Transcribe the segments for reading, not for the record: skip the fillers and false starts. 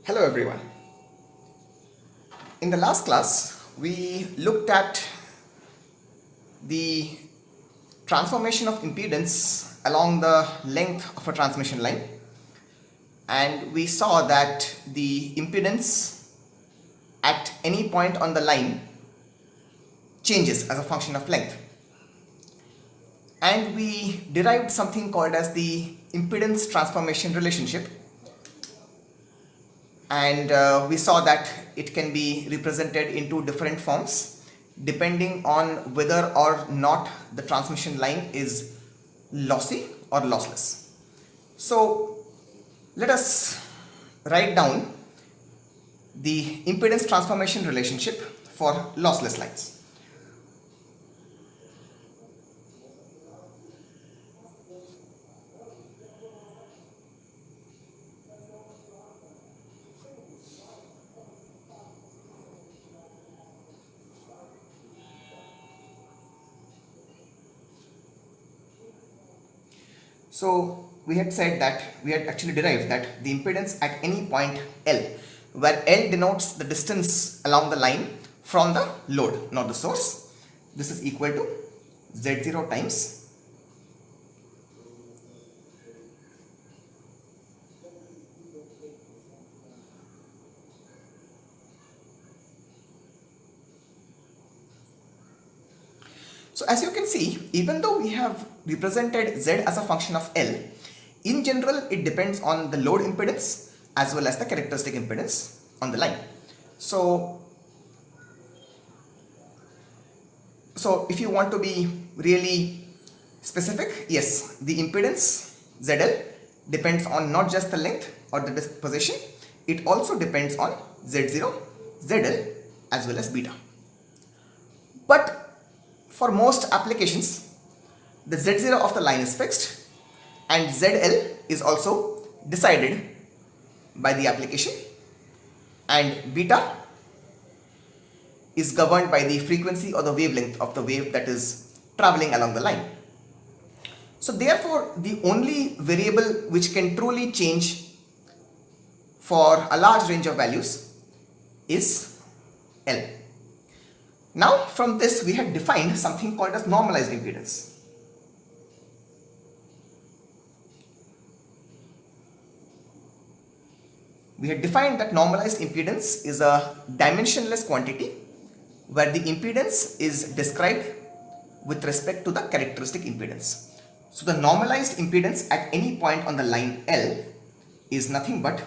Hello everyone. In the last class, we looked at the transformation of impedance along the length of a transmission line, and we saw that the impedance at any point on the line changes as a function of length. And we derived something called as the impedance transformation relationship, and we saw that it can be represented in two different forms depending on whether or not the transmission line is lossy or lossless. So let us write down the impedance transformation relationship for lossless lines. So we had said that we had actually derived that the impedance at any point L, where L denotes the distance along the line from the load, not the source, this is equal to Z0 times So as you can see, even though we have represented Z as a function of L, in general it depends on the load impedance as well as the characteristic impedance on the line. So if you want to be really specific, yes, the impedance ZL depends on not just the length or the position, it also depends on Z0, ZL as well as beta. But for most applications, the Z0 of the line is fixed and ZL is also decided by the application, and beta is governed by the frequency or the wavelength of the wave that is traveling along the line. So therefore, the only variable which can truly change for a large range of values is L. Now from this we had defined something called as normalized impedance. We had defined that normalized impedance is a dimensionless quantity where the impedance is described with respect to the characteristic impedance. So the normalized impedance at any point on the line L is nothing but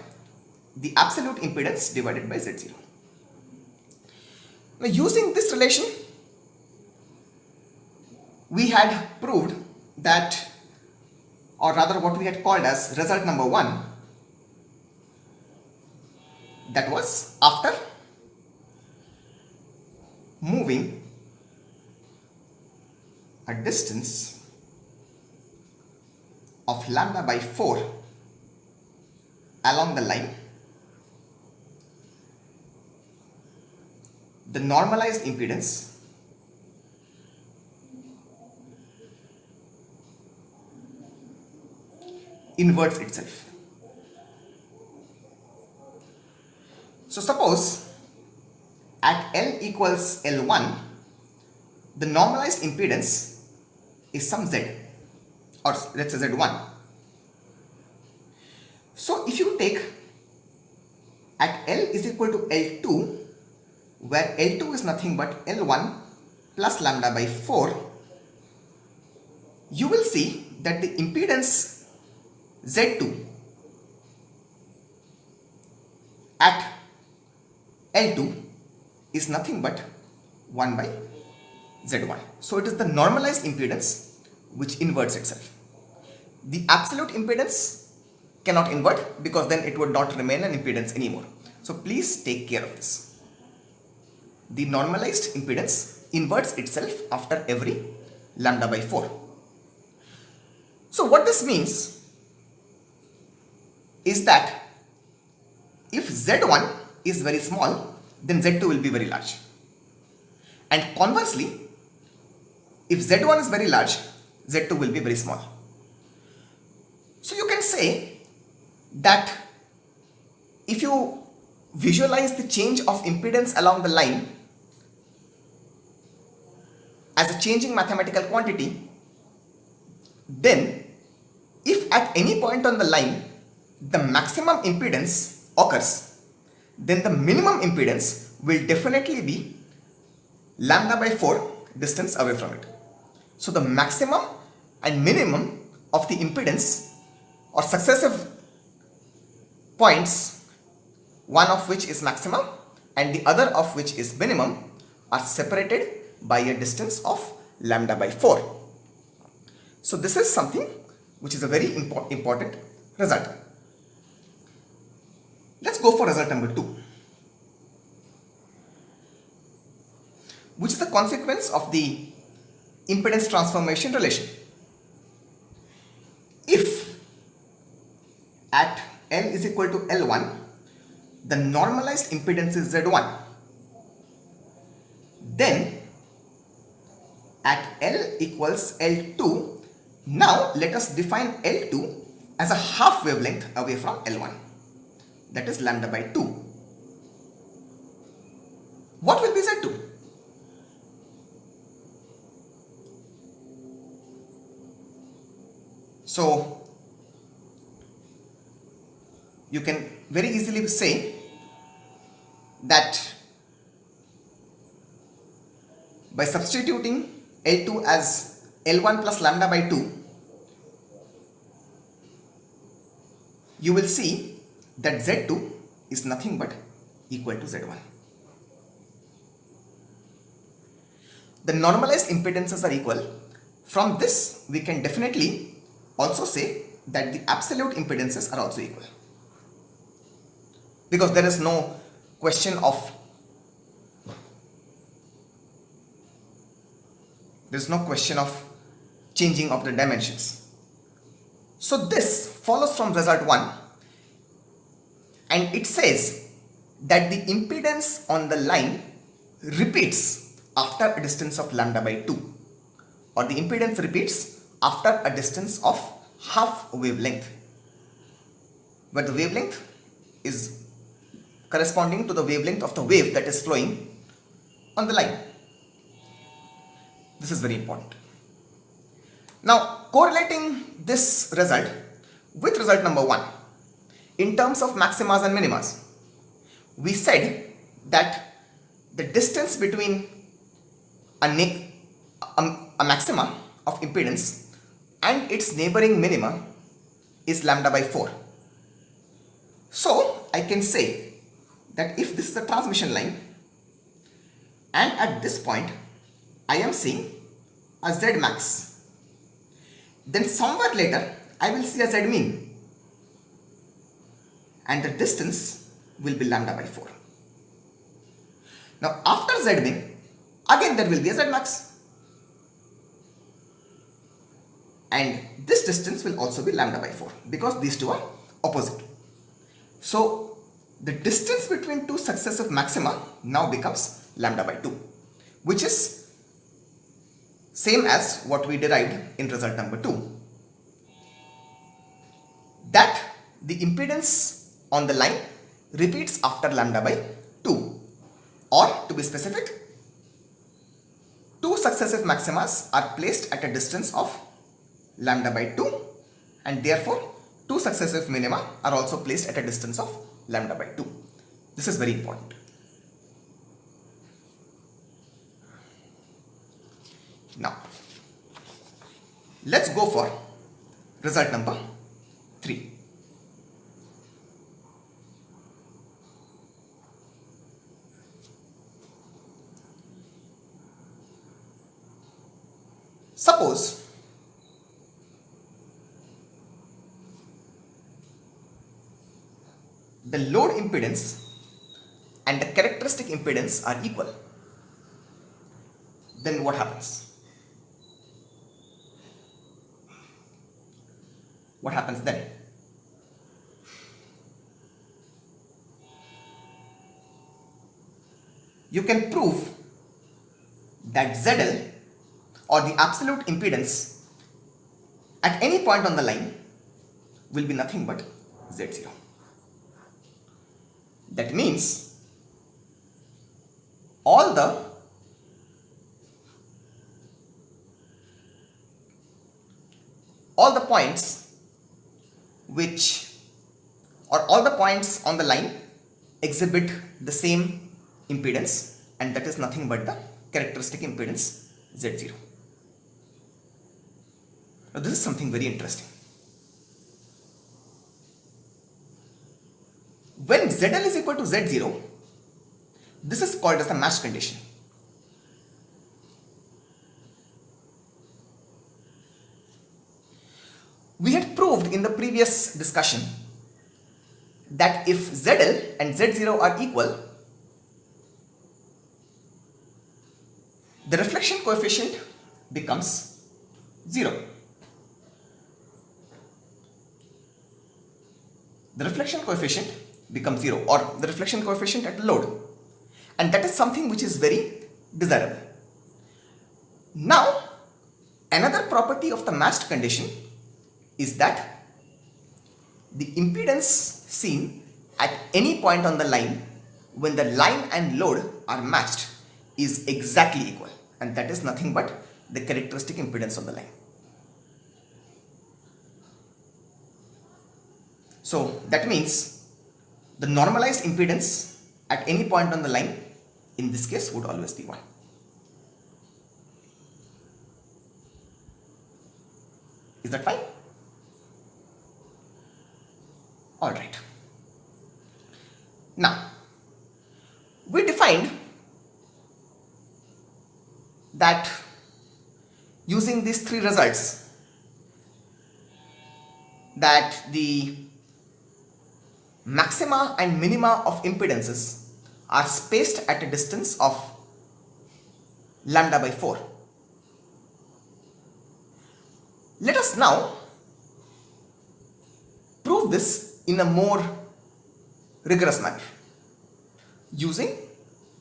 the absolute impedance divided by Z0. Now using this relation, we had proved that, or rather what we had called as result number 1, that was after moving a distance of lambda by 4 along the line, the normalized impedance inverts itself. So suppose at L equals L1, the normalized impedance is some Z, or let's say Z1. So if you take at L is equal to L2, where L2 is nothing but L1 plus lambda by 4, you will see that the impedance Z2 at L2 is nothing but 1 by Z1. So it is the normalized impedance which inverts itself. The absolute impedance cannot invert because then it would not remain an impedance anymore. So please take care of this. The normalized impedance inverts itself after every lambda by 4. So what this means is that if Z1 is very small, then Z2 will be very large. And conversely, if Z1 is very large, Z2 will be very small. So you can say that if you visualize the change of impedance along the line as a changing mathematical quantity, then if at any point on the line the maximum impedance occurs, then the minimum impedance will definitely be lambda by 4 distance away from it. So the maximum and minimum of the impedance or successive points, one of which is maximum and the other of which is minimum, are separated by a distance of lambda by 4. So this is something which is a very important result. Let's go for result number 2, which is a consequence of the impedance transformation relation. If at L is equal to L1, the normalized impedance is Z1, then at L equals L2, now let us define L2 as a half wavelength away from L1, that is lambda by 2. What will be Z2? So you can very easily say that by substituting L2 as L1 plus lambda by 2, you will see that Z2 is nothing but equal to Z1. The normalized impedances are equal. From this, we can definitely also say that the absolute impedances are also equal, because there is no question of changing of the dimensions. So this follows from result 1, and it says that the impedance on the line repeats after a distance of lambda by 2, or the impedance repeats after a distance of half wavelength, where the wavelength is corresponding to the wavelength of the wave that is flowing on the line. This is very important. Now, correlating this result with result number 1 in terms of maximas and minimas, we said that the distance between a maxima of impedance and its neighboring minima is lambda by 4. So I can say that if this is a transmission line and at this point I am seeing a Z max, then somewhere later I will see a Z mean, and the distance will be lambda by 4. Now after Z mean, again there will be a Z max, and this distance will also be lambda by 4, because these two are opposite. So the distance between two successive maxima now becomes lambda by 2, which is same as what we derived in result number 2, that the impedance on the line repeats after lambda by 2, or to be specific, two successive maximas are placed at a distance of lambda by 2, and therefore two successive minima are also placed at a distance of lambda by 2. This is very important. Now let's go for result number 3. Suppose the load impedance and the characteristic impedance are equal, then what happens? What happens then? You can prove that ZL, or the absolute impedance at any point on the line, will be nothing but Z0. That means all the points all the points on the line exhibit the same impedance, and that is nothing but the characteristic impedance Z0. Now this is something very interesting. When ZL is equal to Z0, this is called as the matched condition. We had proved in the previous discussion that if ZL and Z0 are equal, the reflection coefficient becomes 0. The reflection coefficient becomes 0, or the reflection coefficient at load, and that is something which is very desirable. Now, another property of the matched condition is that the impedance seen at any point on the line when the line and load are matched is exactly equal, and that is nothing but the characteristic impedance of the line. So that means the normalized impedance at any point on the line in this case would always be 1. Is that fine? Alright. Now, we defined that using these three results, that the maxima and minima of impedances are spaced at a distance of lambda by 4. Let us now prove this in a more rigorous manner using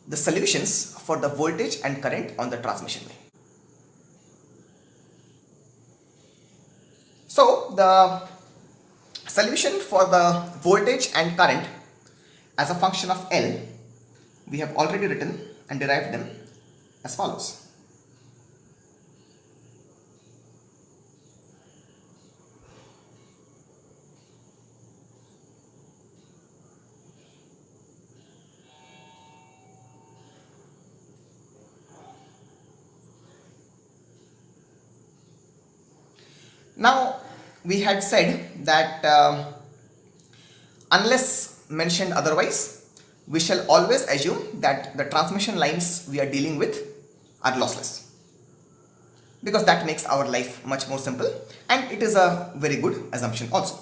the solutions for the voltage and current on the transmission line. So the solution for the voltage and current as a function of L, we have already written and derived them as follows. Now, we had said that unless mentioned otherwise, we shall always assume that the transmission lines we are dealing with are lossless, because that makes our life much more simple, and it is a very good assumption also.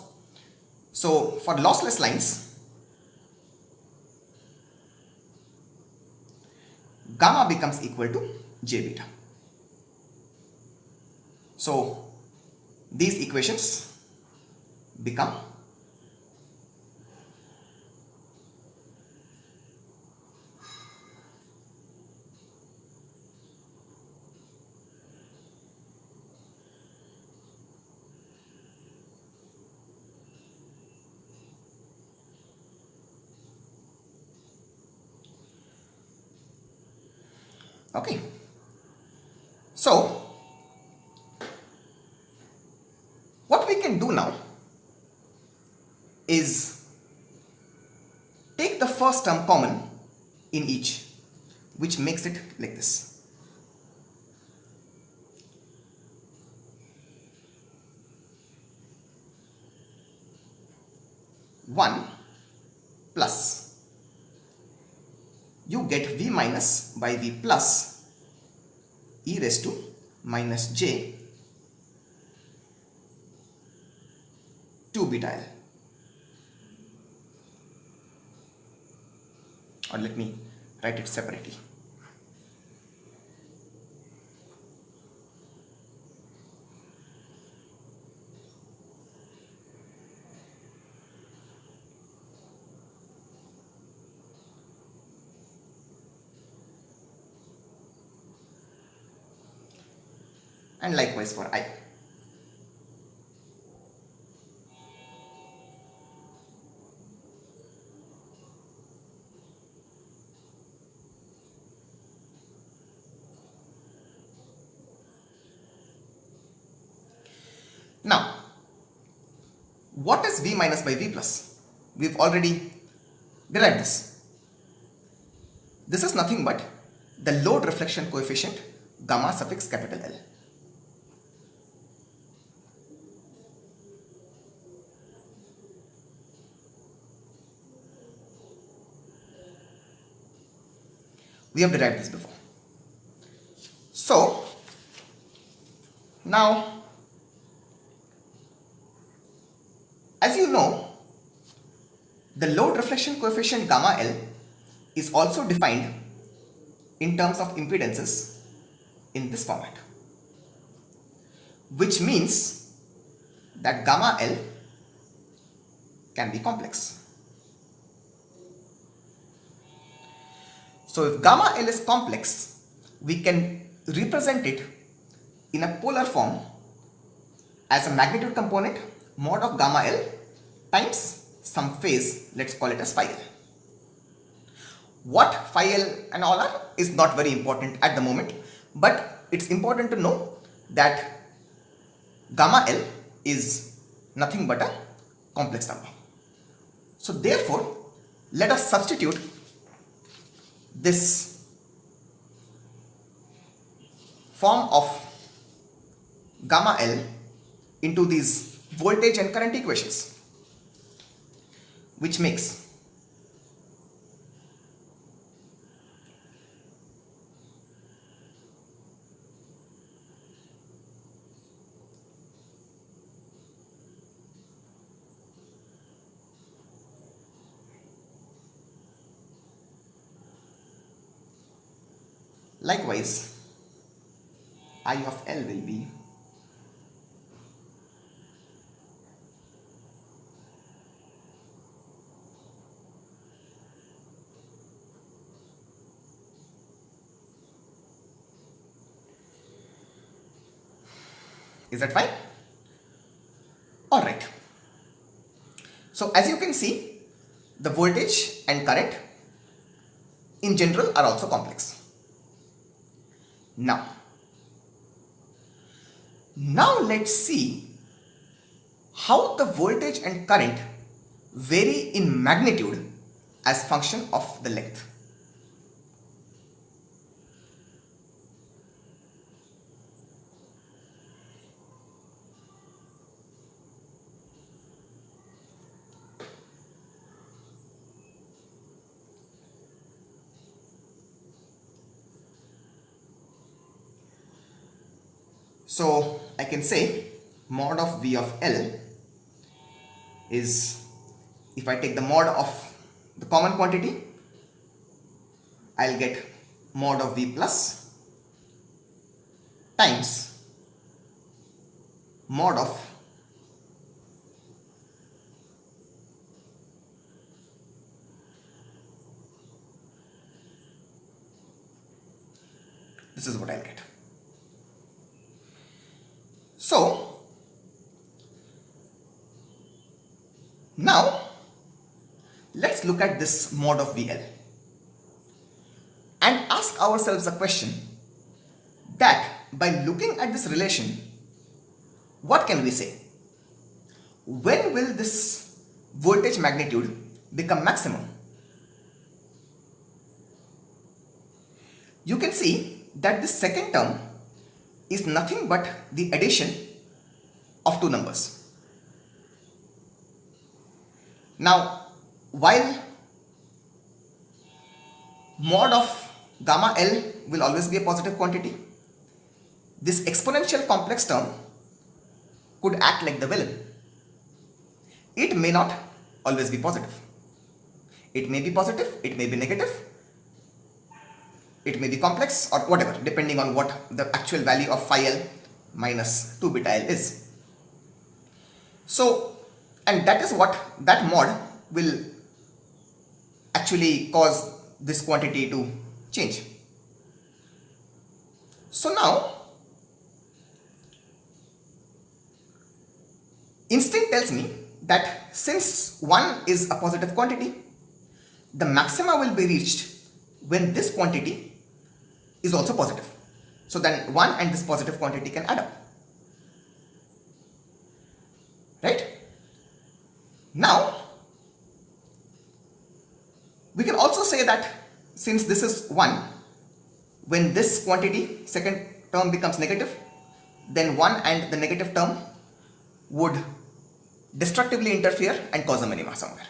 So for lossless lines, gamma becomes equal to J beta. So these equations become okay. So what we can do now is take the first term common in each, which makes it like this. One plus, you get V minus by V plus e raised to minus j 2 beta L. Or let me write it separately. And likewise for I. Now, what is V minus by V plus? We've already derived this. This is nothing but the load reflection coefficient gamma suffix capital L. We have derived this before. So, now, as you know, the load reflection coefficient gamma L is also defined in terms of impedances in this format, which means that gamma L can be complex. So if gamma L is complex, we can represent it in a polar form as a magnitude component mod of gamma L times some phase, let's call it as phi L. What phi L and all are is not very important at the moment, but it's important to know that gamma L is nothing but a complex number. So therefore, let us substitute this form of gamma L into these voltage and current equations, which makes likewise I of L will be Is that fine? Alright. So as you can see, the voltage and current in general are also complex. Now let's see how the voltage and current vary in magnitude as function of the length. So I can say mod of V of L is, if I take the mod of the common quantity, I'll get mod of V plus times mod of this is what I'll get. So now let's look at this mod of VL and ask ourselves a question that by looking at this relation, what can we say? When will this voltage magnitude become maximum? You can see that this second term is nothing but the addition of two numbers. Now, while mod of gamma L will always be a positive quantity, this exponential complex term could act like the villain. It may not always be positive. It may be positive, it may be negative, it may be complex or whatever, depending on what the actual value of phi L minus 2 beta L is. So, and that is what that mod will actually cause this quantity to change. So now, instinct tells me that since 1 is a positive quantity, the maxima will be reached when this quantity is also positive. So then 1 and this positive quantity can add up. right? Now we can also say that since this is 1, when this quantity second term becomes negative, then 1 and the negative term would destructively interfere and cause a minima somewhere.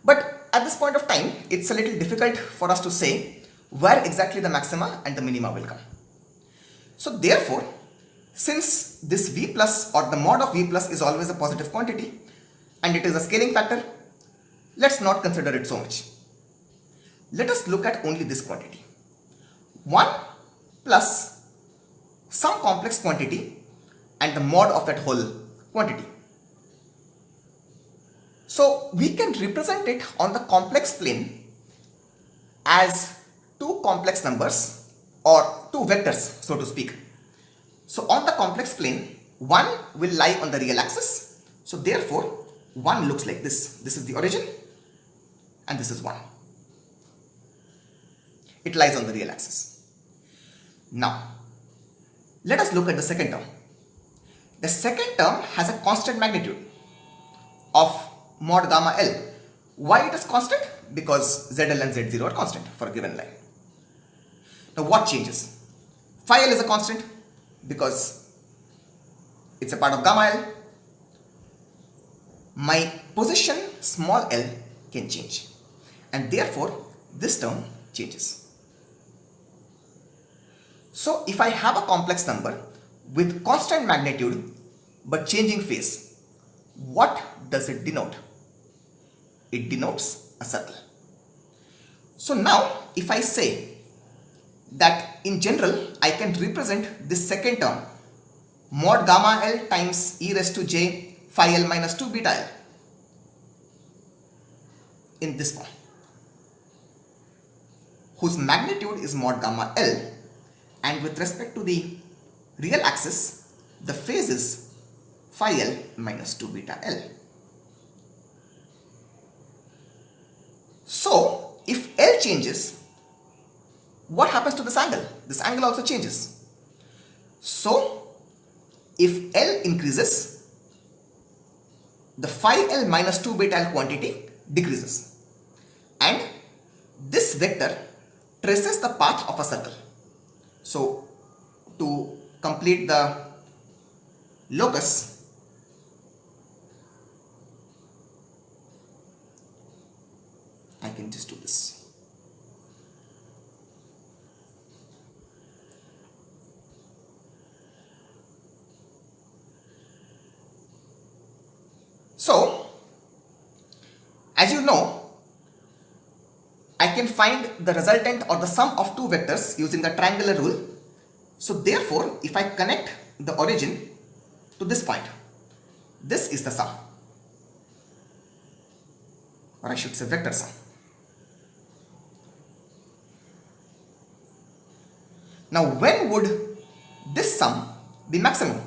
But at this point of time, it's a little difficult for us to say where exactly the maxima and the minima will come. So therefore, since this V plus or the mod of V plus is always a positive quantity and it is a scaling factor, let's not consider it so much. Let us look at only this quantity. 1 plus some complex quantity and the mod of that whole quantity. So we can represent it on the complex plane as two complex numbers or two vectors, so to speak. So on the complex plane, 1 will lie on the real axis. So therefore 1 looks like this. This is the origin and this is 1. It lies on the real axis. Now let us look at the second term. The second term has a constant magnitude of mod gamma L. Why it is constant? Because ZL and Z0 are constant for a given line. Now what changes? Phi L is a constant because it's a part of gamma L. My position small l can change and therefore this term changes. So if I have a complex number with constant magnitude but changing phase, what does it denote? It denotes a circle. So now if I say that in general I can represent this second term mod gamma L times e raised to j phi L minus 2 beta L in this form, whose magnitude is mod gamma L, and with respect to the real axis the phase is phi L minus 2 beta L. So if L changes, what happens to this angle? This angle also changes. So if L increases, the phi L minus 2 beta L quantity decreases and this vector traces the path of a circle. So to complete the locus, I can just do this. So as you know, I can find the resultant or the sum of two vectors using the triangular rule. So therefore, if I connect the origin to this point, this is the sum, or I should say vector sum. Now when would this sum be maximum?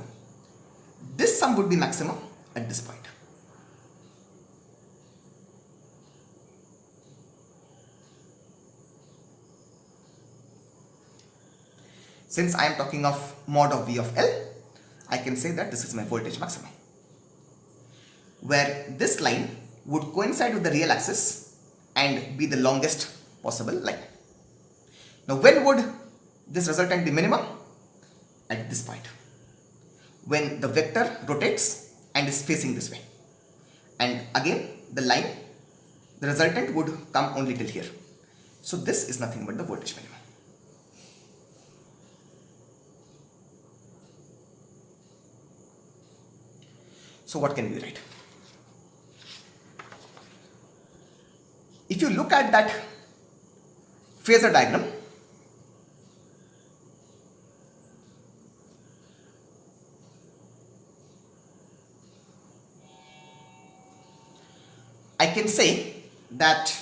This sum would be maximum at this point. Since I am talking of mod of V of L, I can say that this is my voltage maximum, where this line would coincide with the real axis and be the longest possible line. Now when would this resultant be minimum? At this point, when the vector rotates and is facing this way, and again the line, the resultant would come only till here. So this is nothing but the voltage minimum. So what can we write? If you look at that phasor diagram, I can say that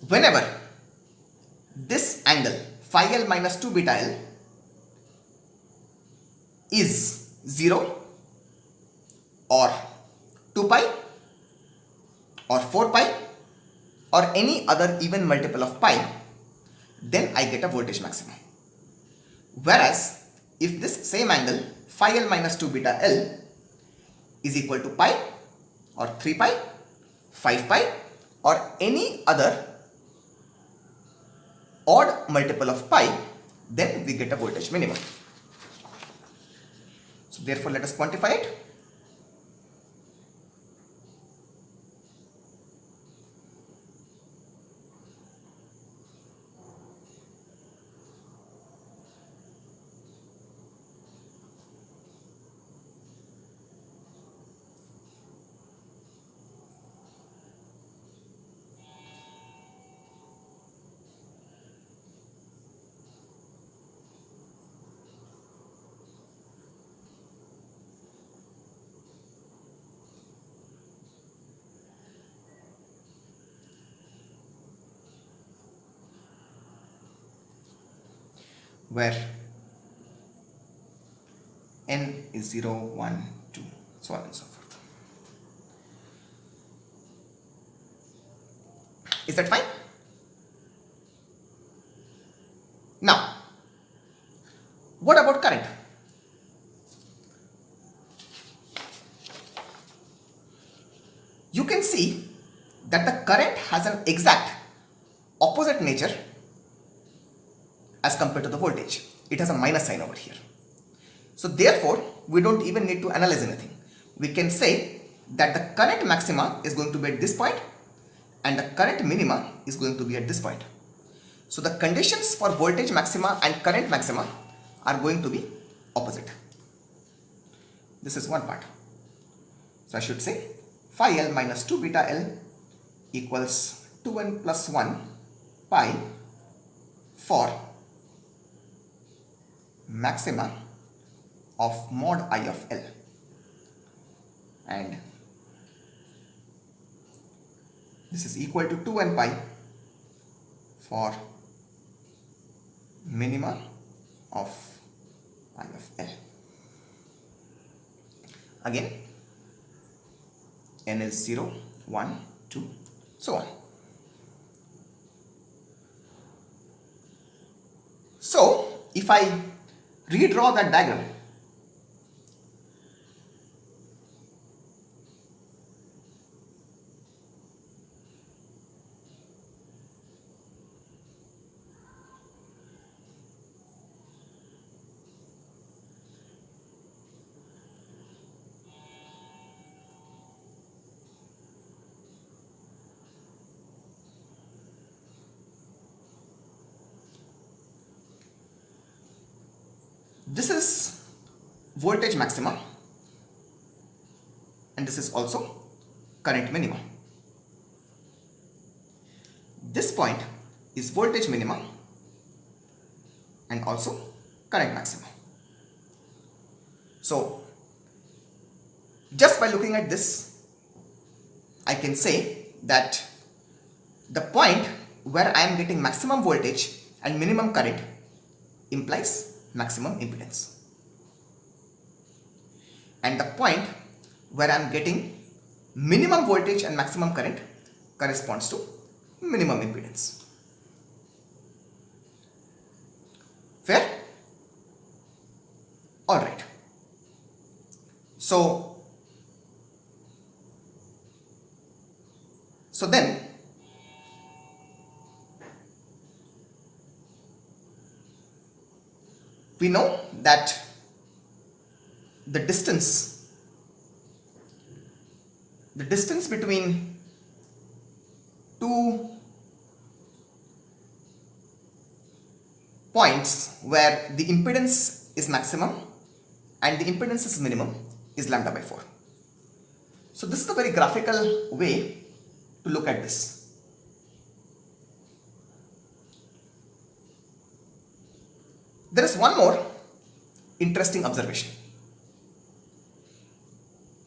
whenever this angle phi L minus 2 beta L is 0 or 2 pi or 4 pi or any other even multiple of pi, then I get a voltage maximum. Whereas if this same angle phi L minus 2 beta L is equal to pi or 3 pi, 5 pi or any other odd multiple of pi, then we get a voltage minimum. So therefore let us quantify it. Where n is 0, 1, 2, so on and so forth. Is that fine? Now, what about current? You can see that the current has an exact opposite nature as compared to the voltage. It has a minus sign over here. So therefore, we don't even need to analyze anything. We can say that the current maxima is going to be at this point and the current minima is going to be at this point. So the conditions for voltage maxima and current maxima are going to be opposite. This is one part. So I should say phi L minus 2 beta L equals 2n plus 1 pi for maxima of mod I of L, and this is equal to 2n pi for minima of I of L. Again, n is 0, 1, 2, so on. So if I redraw that diagram, this is voltage maxima and this is also current minima. This point is voltage minima and also current maxima. So just by looking at this, I can say that the point where I am getting maximum voltage and minimum current implies maximum impedance, and the point where I am getting minimum voltage and maximum current corresponds to minimum impedance. Fair? Alright. So then we know that the distance between two points where the impedance is maximum and the impedance is minimum is lambda by 4. So this is a very graphical way to look at this. There is one more interesting observation.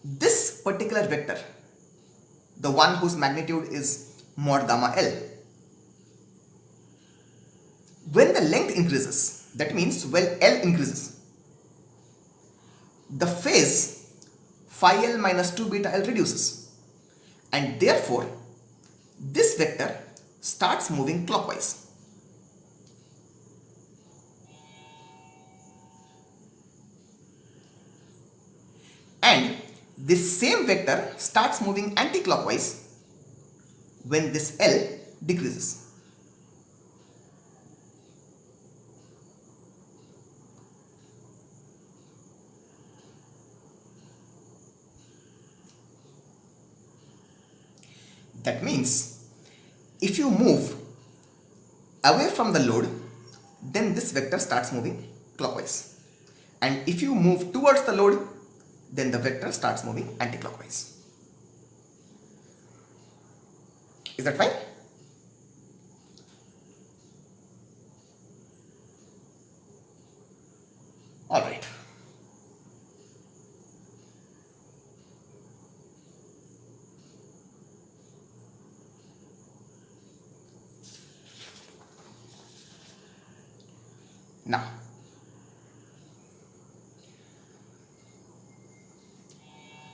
This particular vector, the one whose magnitude is mod gamma L, when the length increases, that means when L increases, the phase phi L minus 2 beta L reduces, and therefore this vector starts moving clockwise. And this same vector starts moving anti-clockwise when this L decreases. That means if you move away from the load, then this vector starts moving clockwise, and if you move towards the load, then the vector starts moving anti-clockwise. Is that fine? All right. Now,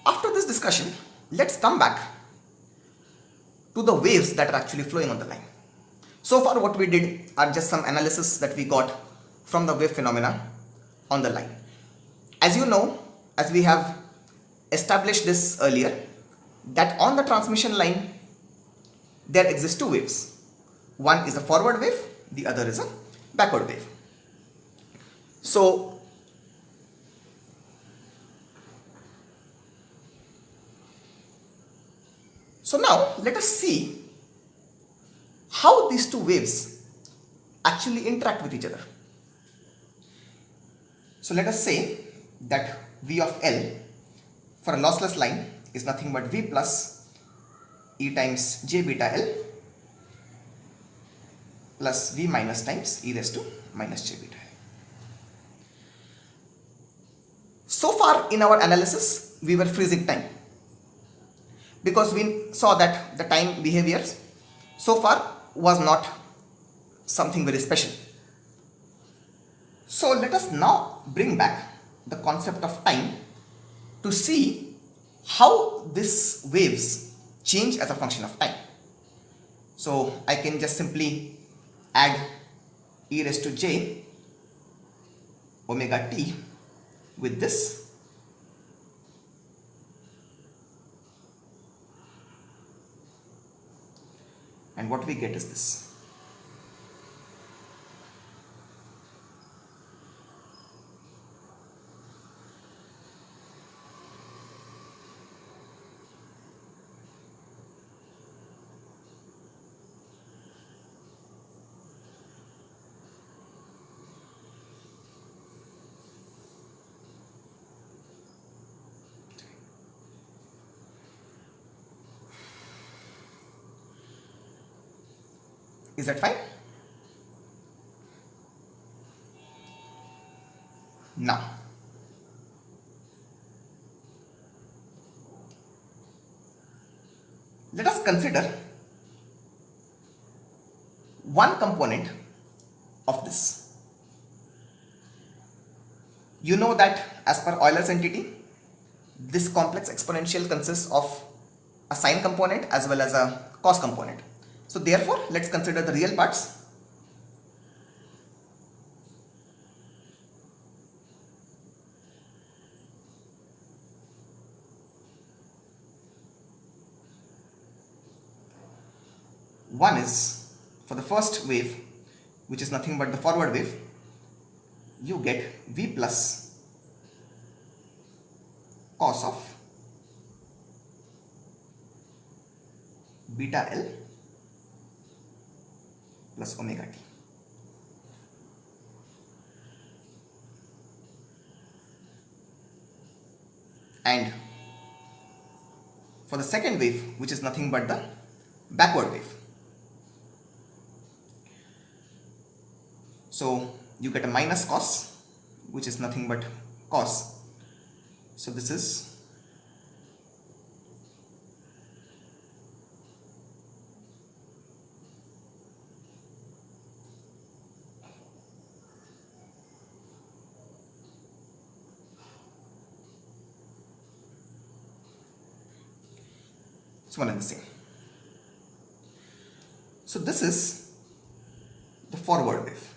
after this discussion, let's come back to the waves that are actually flowing on the line. So far what we did are just some analysis that we got from the wave phenomena on the line. As you know, as we have established this earlier, that on the transmission line there exist two waves. One is a forward wave, the other is a backward wave. So now let us see how these two waves actually interact with each other. So let us say that V of L for a lossless line is nothing but V plus E times J beta L plus V minus times E raised to minus J beta L. So far in our analysis, we were freezing time because we saw that the time behavior so far was not something very special. So let us now bring back the concept of time to see how these waves change as a function of time. So I can just simply add e raised to j omega t with this, and what we get is this. Is that fine? Now, let us consider one component of this. You know that as per Euler's entity, this complex exponential consists of a sine component as well as a cos component. So therefore, let's consider the real parts. One is for the first wave, which is nothing but the forward wave, you get V plus cos of beta L plus omega t. And for the second wave, which is nothing but the backward wave, so you get a minus cos, which is nothing but cos. So this is one and the same. So this is the forward wave,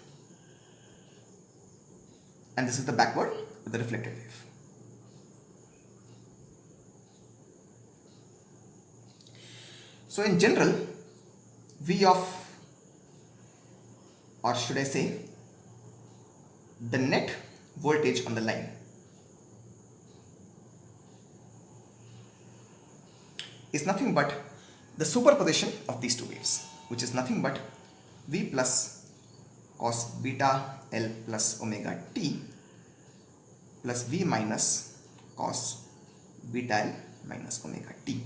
and this is the backward with the reflected wave. So in general, V of, or should I say, the net voltage on the line is nothing but the superposition of these two waves, which is nothing but V plus cos beta L plus omega t plus V minus cos beta L minus omega t.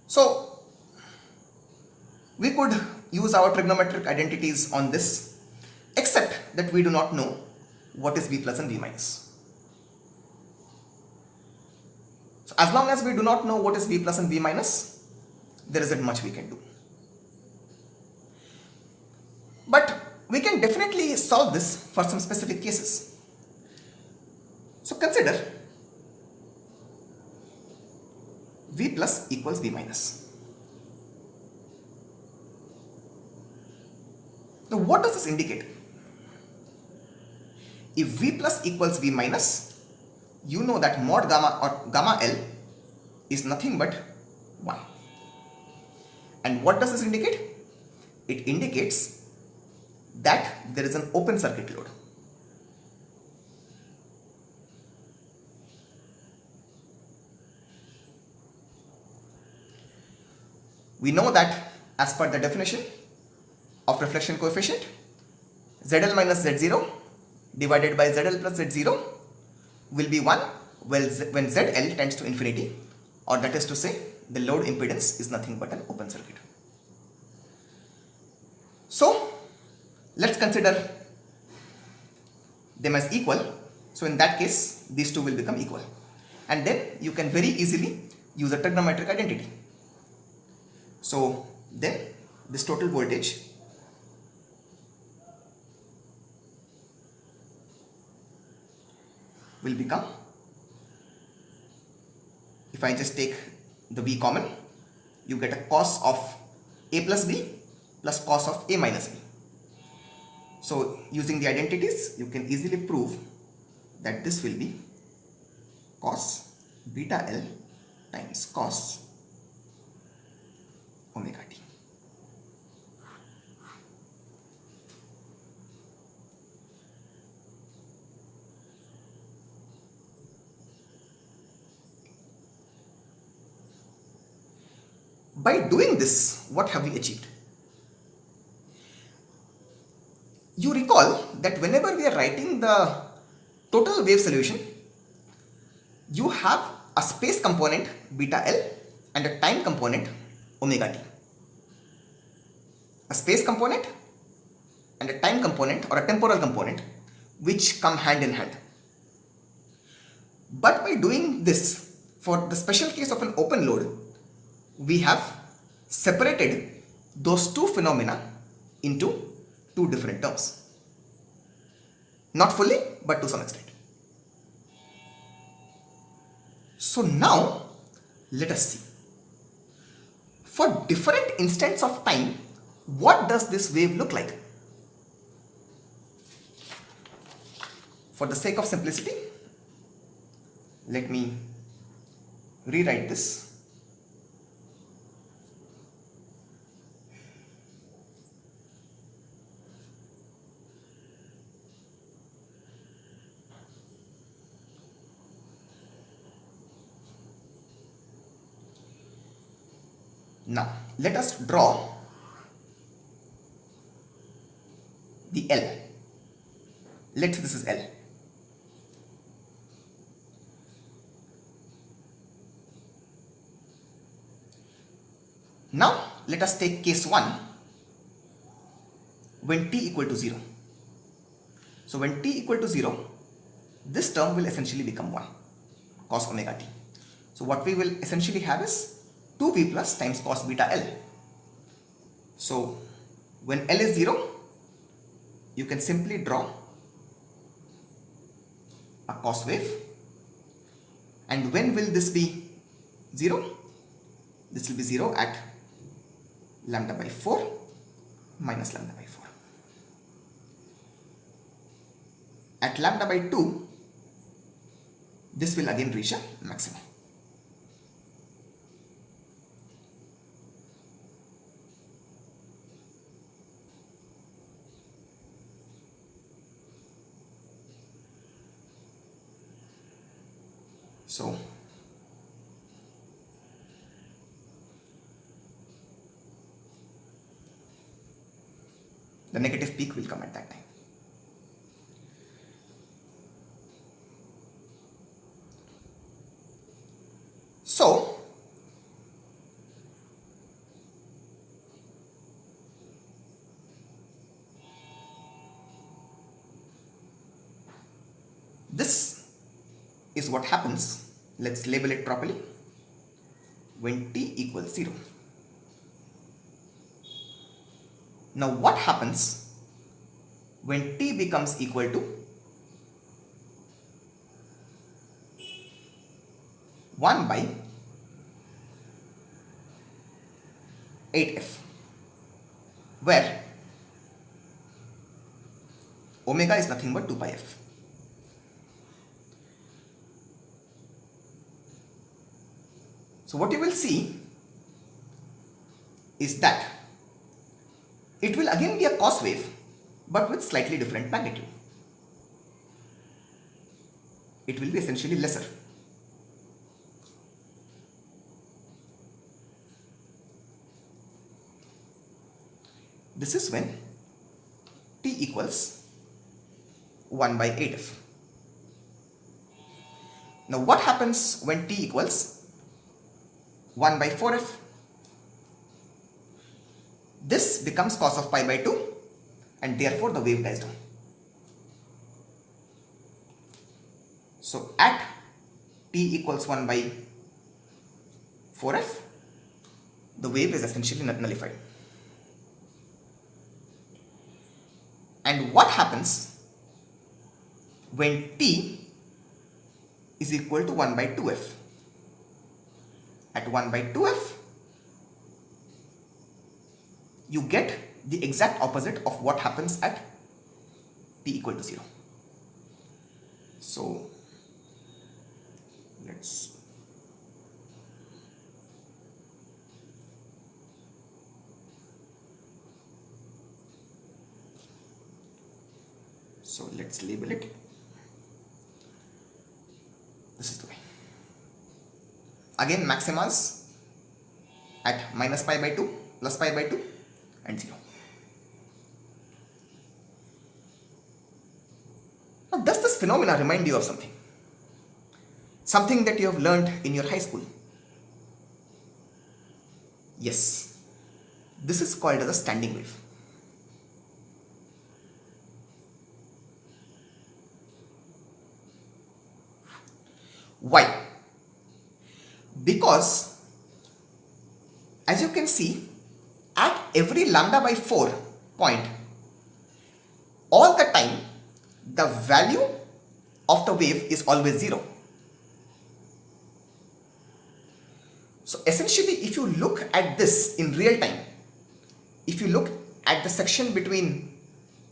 So we could use our trigonometric identities on this, except that we do not know what is V plus and V minus. So as long as we do not know what is V plus and V minus, there isn't much we can do. But we can definitely solve this for some specific cases. So consider V plus equals V minus. Now what does this indicate? If V plus equals V minus, you know that mod gamma or gamma L is nothing but 1. And what does this indicate? It indicates that there is an open circuit load. We know that as per the definition of reflection coefficient, ZL minus Z0 divided by ZL plus Z0 will be 1 when ZL tends to infinity, or that is to say the load impedance is nothing but an open circuit. So let's consider them as equal. So in that case these two will become equal, and then you can very easily use a trigonometric identity. So then this total voltage will become, if I just take the V common, you get a cos of A plus B plus cos of A minus B. So using the identities, you can easily prove that this will be cos beta L times cos omega t. By doing this, what have we achieved? You recall that whenever we are writing the total wave solution, you have a space component beta L and a time component omega t. A space component and a time component or a temporal component which come hand in hand. But by doing this, for the special case of an open load, we have separated those two phenomena into two different terms. Not fully, but to some extent. So now let us see. For different instants of time, what does this wave look like? For the sake of simplicity, let me rewrite this. Now, let us draw the L. Let's say this is L. Now, let us take case 1 when t equal to 0. So, when t equal to 0, this term will essentially become 1, cos omega t. So, what we will essentially have is 2v plus times cos beta L. So when L is 0, you can simply draw a cos wave. And when will this be 0? This will be 0 at lambda by 4 minus lambda by 4. At lambda by 2, this will again reach a maximum. So the negative peak will come at that time. So this is what happens, let's label it properly, when t equals 0. Now what happens when t becomes equal to 1 by 8f, where omega is nothing but 2 pi f. So what you will see is that it will again be a cos wave, but with slightly different magnitude. It will be essentially lesser. This is when t equals 1 by 8f. Now what happens when t equals 1 by 4f? This becomes cos of pi by 2 and therefore the wave dies down. So at t equals 1 by 4f, the wave is essentially nullified. And what happens when t is equal to 1 by 2f? At 1 by 2f, you get the exact opposite of what happens at t equal to 0. So let's label it. This is the way. Again, maximas at minus pi by 2, plus pi by 2 and 0. Now, does this phenomena remind you of something? Something that you have learned in your high school? Yes. This is called as a standing wave. Why? Because as you can see, at every lambda by 4 point, all the time the value of the wave is always 0. So essentially, if you look at this in real time, if you look at the section between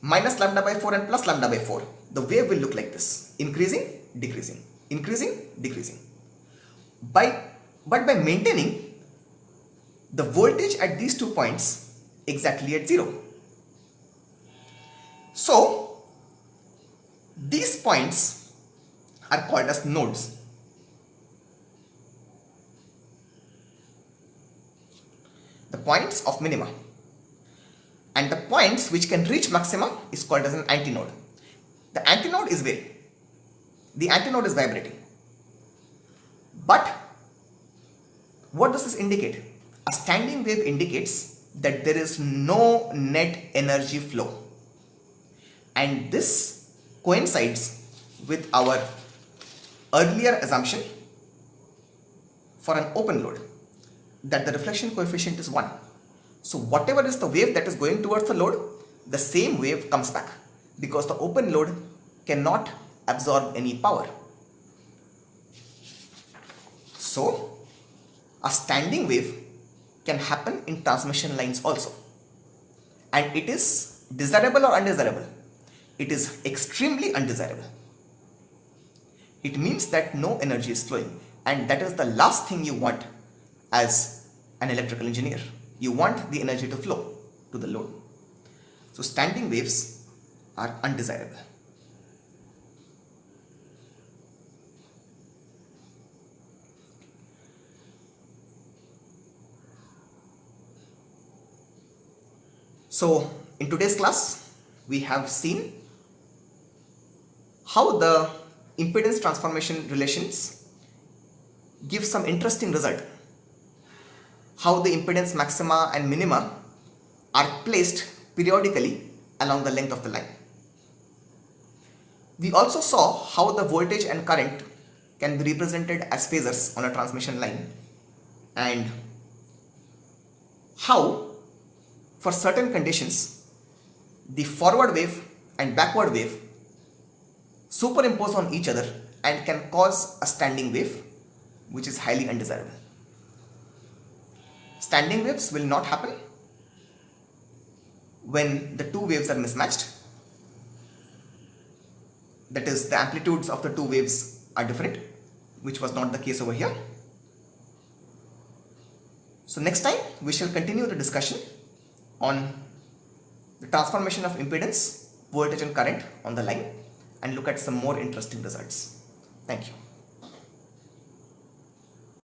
minus lambda by 4 and plus lambda by 4, the wave will look like this: increasing, decreasing, increasing, decreasing. But by maintaining the voltage at these 2 points exactly at 0. So these points are called as nodes. The points of minima. And the points which can reach maxima is called as an antinode. The antinode is where the antinode is vibrating. But what does this indicate? A standing wave indicates that there is no net energy flow. And this coincides with our earlier assumption for an open load, that the reflection coefficient is 1. So whatever is the wave that is going towards the load, the same wave comes back, because the open load cannot absorb any power. So a standing wave can happen in transmission lines also, and it is desirable or undesirable? It is extremely undesirable, it means that no energy is flowing, and that is the last thing you want as an electrical engineer. You want the energy to flow to the load. So standing waves are undesirable. So in today's class, we have seen how the impedance transformation relations give some interesting result. How the impedance maxima and minima are placed periodically along the length of the line. We also saw how the voltage and current can be represented as phasors on a transmission line, and how for certain conditions the forward wave and backward wave superimpose on each other and can cause a standing wave, which is highly undesirable. Standing waves will not happen when the two waves are mismatched. That is, the amplitudes of the two waves are different, which was not the case over here. So next time we shall continue the discussion on the transformation of impedance, voltage and current on the line, and look at some more interesting results. Thank you.